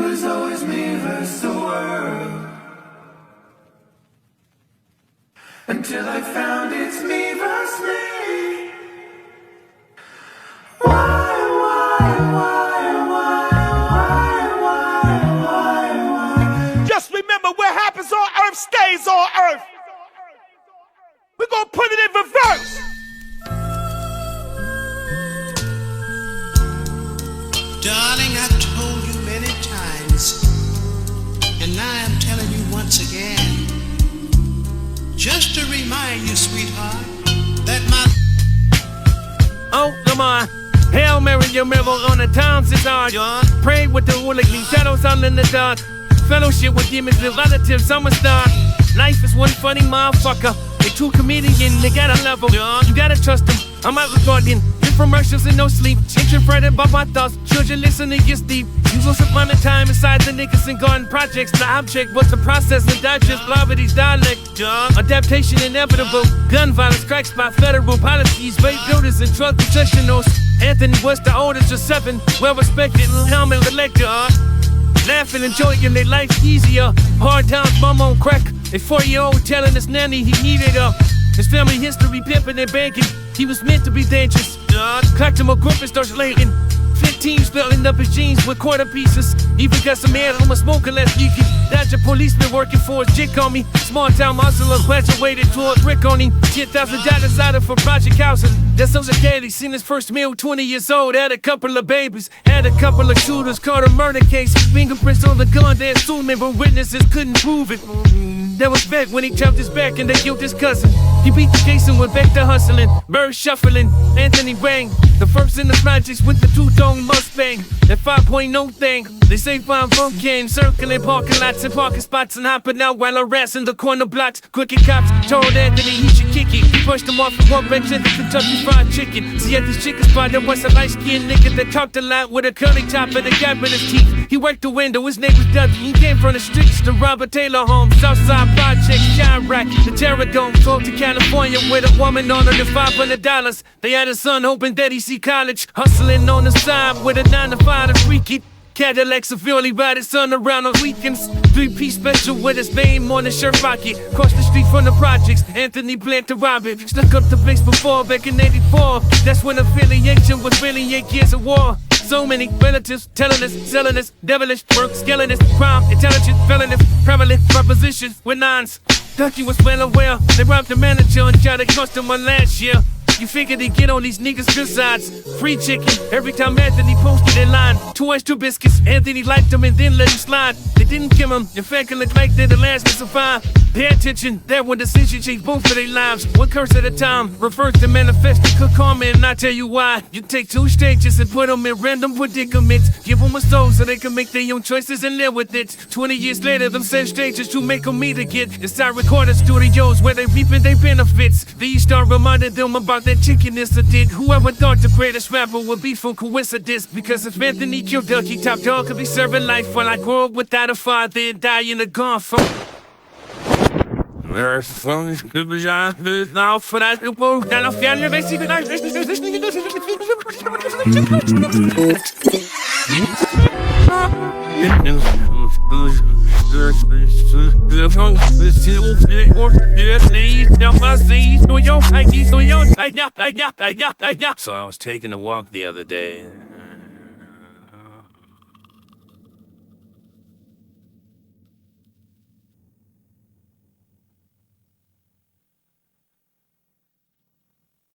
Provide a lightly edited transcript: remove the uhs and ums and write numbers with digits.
was always me versus the world, until I found it's me versus me. Just remember, what happens on earth stays on earth. We're gonna put it in reverse. Darling, I've told you many times, and now I'm telling you once again, just to remind you, sweetheart, that my... Oh, come on. Hail Mary, your miracle on the times is hard. Pray with the hooligan, shadows all in the dark. Fellowship with demons and relatives, summer star. Life is one funny motherfucker. They two comedian, they gotta love them. You gotta trust them. I'm out recording infomercials and no sleep. Interpreted by my thoughts. Children listen to get deep. You once upon a time inside the Nicholson Garden projects. The object was the process and digest Blavity's dialect. Adaptation inevitable. Gun violence, crack spot, federal policies, rape builders and drug professionals. Anthony was the oldest of 7. Well respected, helmet elector. Laughing, enjoying their life easier. Hard times, mom on crack. A 4-year-old telling his nanny he needed her. His family history pimping and banking. He was meant to be dangerous. Cracked him a grip and starts laying. 15 splitting up his jeans with quarter pieces. Even got some air on my smoking less geeky. Dodge a policeman working for his jick on me. Small town muscle graduated towards Rick on him. $10,000 out of for project housing. That's so Katie seen his first meal, 20 years old. Had a couple of babies, had a couple of shooters. Caught a murder case, fingerprints on the gun. They assumed it, but witnesses couldn't prove it. That was back when he chopped his back and they killed his cousin. He beat the case and went back to hustling. Bird shuffling, Anthony rang. The first in the projects with the two-tone Mustang. That 5.0 thing. They say 5 came circling parking lots and parking spots and hopping out while harassing the corner blocks. Crooked cops told Anthony he should kick it. He pushed him off and walked back to the Kentucky Fried Chicken. See, at this chicken spot there was a light-skinned nigga that talked a lot with a curly top and a gap in his teeth. He worked the window, his name was Dudley. He came from the streets to Robert Taylor home. Southside Project, Chirac, the Terradome. Drove to California with a woman on her to $500. They had a son hoping that he see college. Hustling on the side with a 9-to-5 to freaky. Cadillac severely ride his son around on weekends. 3-piece special with his name on his shirt pocket. Cross the street from the projects, Anthony planned to rob it. Stuck up the place before, back in 84. That's when affiliation was really 8 years of war. So many relatives telling us, selling us, devilish work, skeletons, crime, intelligent, felonious, prevalent propositions with nines. Ducky was well aware. They robbed the manager and tried to cost him one last year. You figured he'd get on these niggas' good sides. Free chicken, every time Anthony posted in line. 2 extra biscuits, Anthony liked them and then let him slide. They didn't kill him, in fact it looked like they're the last to survive. Pay attention, that one decision changed both of their lives. One curse at a time, refers to manifesting good karma, and I tell you why. You take 2 strangers and put them in random predicaments. Give them a soul so they can make their own choices and live with it. 20 years later, them same strangers to make them meet again. Inside recording studios where they reaping their benefits. These start reminding them about that chicken incident. Whoever thought the greatest rapper would be from coincidence? Because if Anthony killed Ducky, top dog could be serving life while I grow up without a father and die in a gun from. There's some good now for that people. Then I found the basic So I was taking a walk the other day.